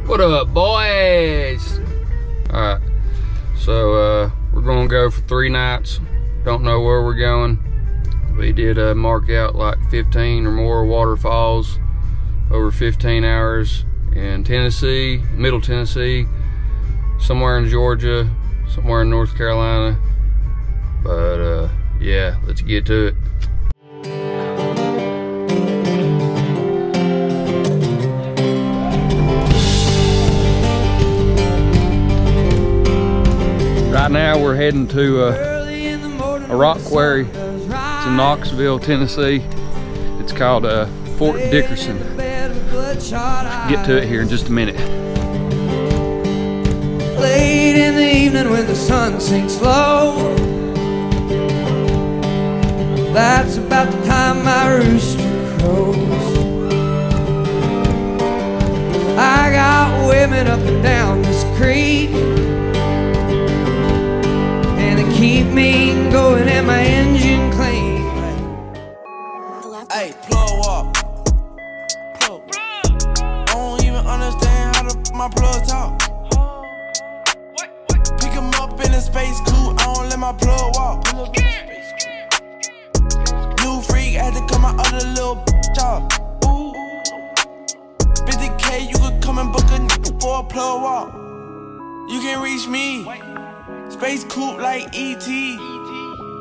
What up, boys? Alright, so we're gonna go for 3 nights. Don't know where we're going. We did mark out like 15 or more waterfalls over 15 hours in Tennessee, Middle Tennessee, somewhere in Georgia, somewhere in North Carolina. But yeah, let's get to it. Right now we're heading to a rock quarry. It's in Knoxville, Tennessee. It's called Fort Dickerson. Get to it here in just a minute. Late in the evening when the sun sinks low, that's about the time my rooster crows. I got women up and down this creek, and they keep me going and my engine clean. Hey, plug up. I don't even understand how my plug talk. Pick him up in a space coupe, I don't let my plug walk. New freak, had to cut my other little off. 50K, you could come and book a for a plug walk. You can reach me. Space coupe like E.T.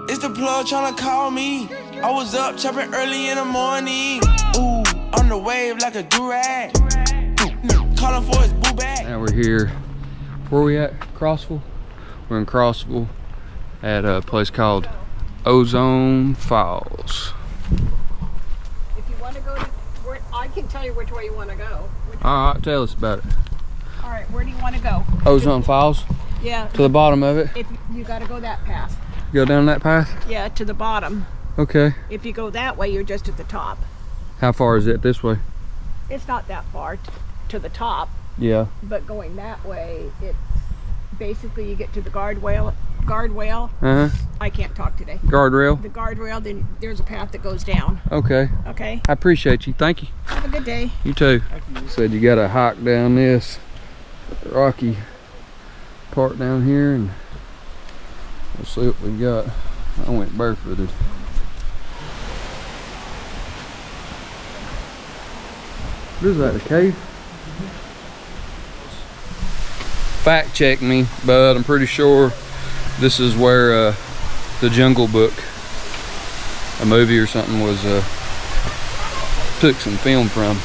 It's the plug tryna call me. I was up chopping early in the morning. Ooh, on the wave like a durag. Calling for his boo bag. Now we're here. Where are we at? Crossville? We're in Crossville at a place called Ozone Falls. If you want to go to where, I can tell you which way you want to go. All right, tell us about it. All right, where do you want to go? Ozone Falls? Yeah. To the bottom of it? If you got to go that path. Go down that path? Yeah, to the bottom. Okay. If you go that way, you're just at the top. How far is it this way? It's not that far to the top. Yeah. But going that way, it's basically you get to the guardrail. Uh-huh. I can't talk today. Guardrail? The guardrail, then there's a path that goes down. Okay. Okay. I appreciate you. Thank you. Have a good day. You too. Said you gotta hike down this rocky part down here, and we'll see what we got. I went barefooted. What is that, a cave? Fact check me, but I'm pretty sure this is where the Jungle Book, a movie or something, was took some film from.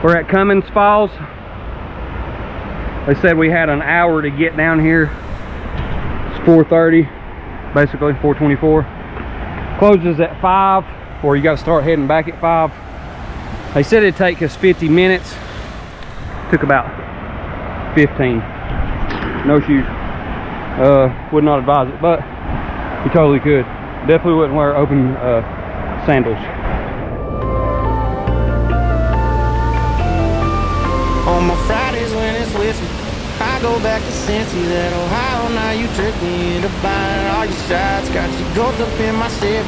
We're at Cummins Falls. They said we had an hour to get down here. It's 4:30, basically 4:24. Closes at 5, or you got to start heading back at 5. They said it'd take us 50 minutes. Took about 15. No shoes. Would not advise it, but you totally could. Definitely wouldn't wear open sandals. On my Fridays when it's with me, I go back to Cincy, that Ohio. Now you trick me into buying all your shots. Got your ghost up in my Chevy,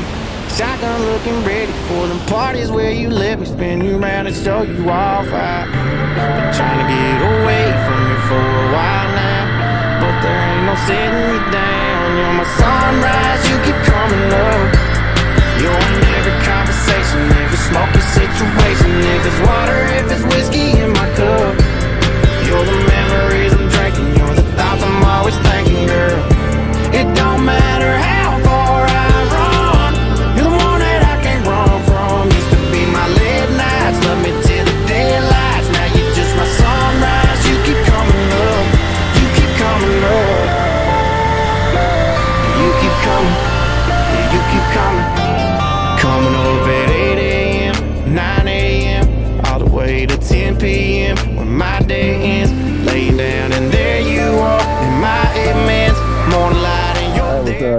shotgun looking ready for them parties where you let me spin you around and show you off. I've been trying to get away from you for a while now, but there ain't no setting me down. You're my sunrise, you keep coming up. You're in every conversation, every smoky situation. If it's water, if it's whiskey in my cup, you're the memories I'm drinking, you're the thoughts I'm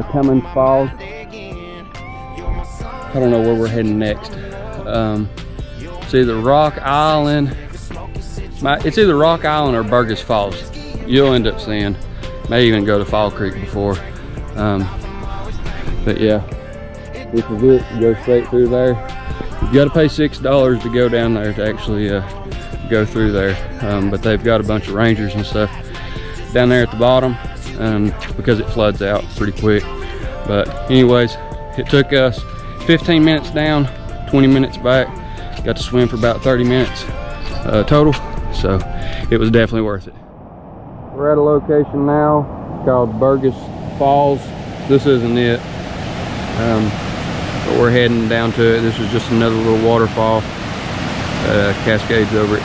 Cummins Falls. I don't know where we're heading next. It's either Rock Island. It's either Rock Island or Burgess Falls. You'll end up seeing. May even go to Fall Creek before. But yeah, this is it. You go straight through there. You got to pay $6 to go down there to actually go through there. But they've got a bunch of rangers and stuff down there at the bottom, because it floods out pretty quick. But anyways, it took us 15 minutes down, 20 minutes back. Got to swim for about 30 minutes total, so it was definitely worth it. We're at a location now called Burgess Falls. This isn't it, but we're heading down to it. This is just another little waterfall, cascades over it.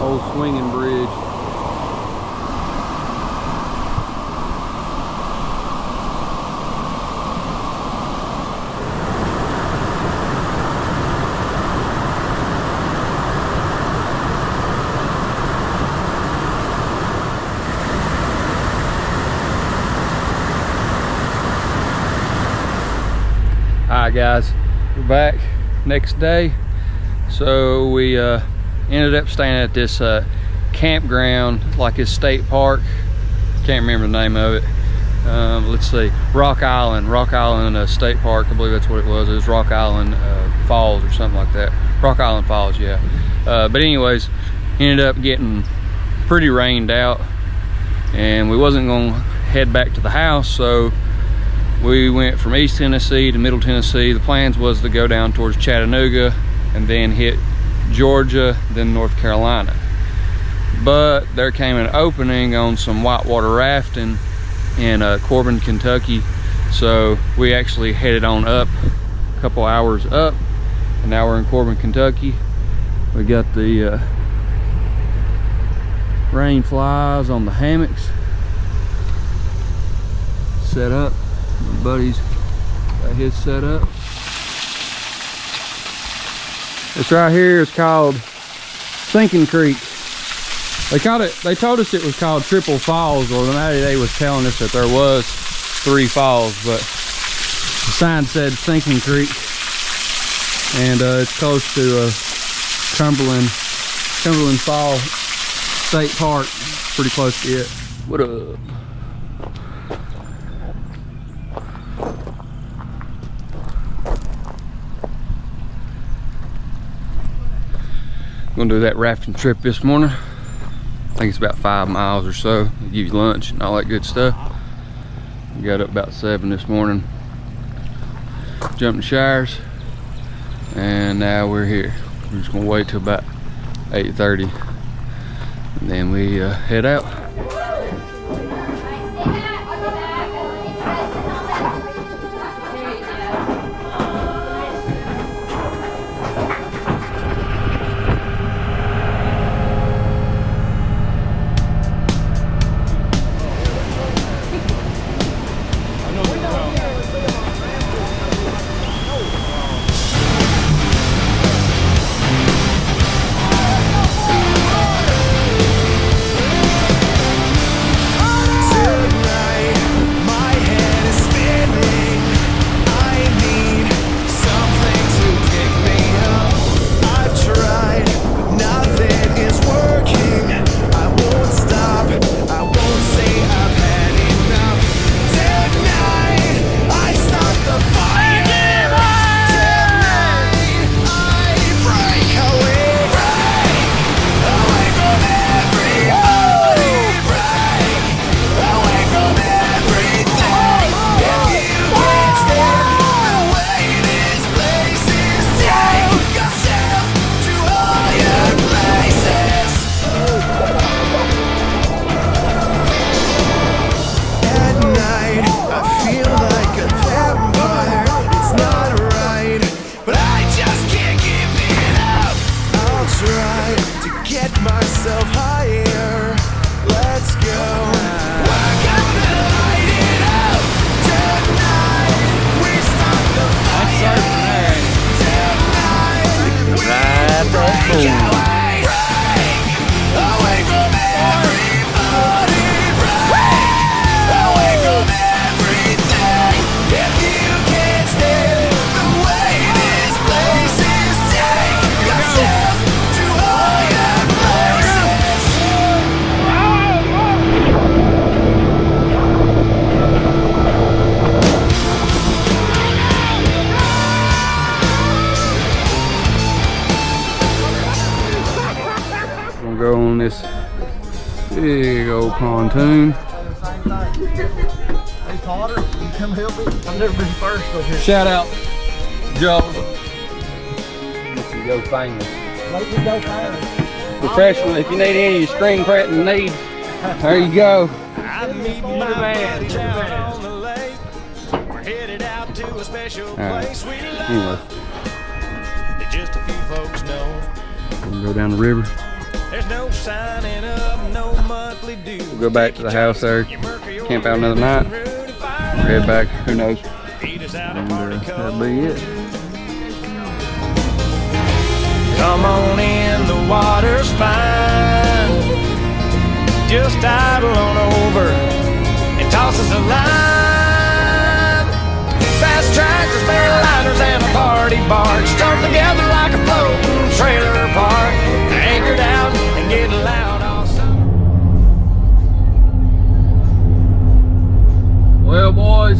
Old swinging bridge. Alright guys, we're back next day. So we ended up staying at this campground, like his state park. Can't remember the name of it. Let's see, Rock Island State Park. I believe that's what it was. It was Rock Island Falls or something like that. Rock Island Falls, yeah. But anyways, ended up getting pretty rained out, and we wasn't gonna head back to the house, so we went from East Tennessee to Middle Tennessee. The plans was to go down towards Chattanooga and then hit Georgia, then North Carolina. But there came an opening on some whitewater rafting in Corbin, Kentucky. So we actually headed on up, a couple hours up, and now we're in Corbin, Kentucky. We got the rain flies on the hammocks set up. My buddy's got his set up. This right here is called Sinking Creek. They told us it was called Triple Falls, or maybe they was telling us that there was 3 falls, but the sign said Sinking Creek. And it's close to Cumberland Falls State Park, pretty close to it. What up? Gonna do that rafting trip this morning. I think it's about 5 miles or so. They give you lunch and all that good stuff. We got up about 7 this morning. Jumped in the showers, and now we're here. We're just gonna wait till about 8:30, and then we head out. this big old pontoon. Hey Potter, you come help me? I've never been first over here. Shout out, Joe. Go famous. Let me go fast. Professional. If you need any of your screen printing needs, there you go. I meet my buddies out on the lake. We're headed out to a special place we love. Anyway, That just a few folks know. we'll go down the river. There's no signing up, no monthly dues. We'll go back to the house there, camp out another night, head back, who knows. And that'll be it. Come on in, the water's fine. Just idle on over and toss us a line. Fast tractors, barrel liners, and a party barge strung together like a floating trailer park. Anchored out and getting loud all summer. Well, boys,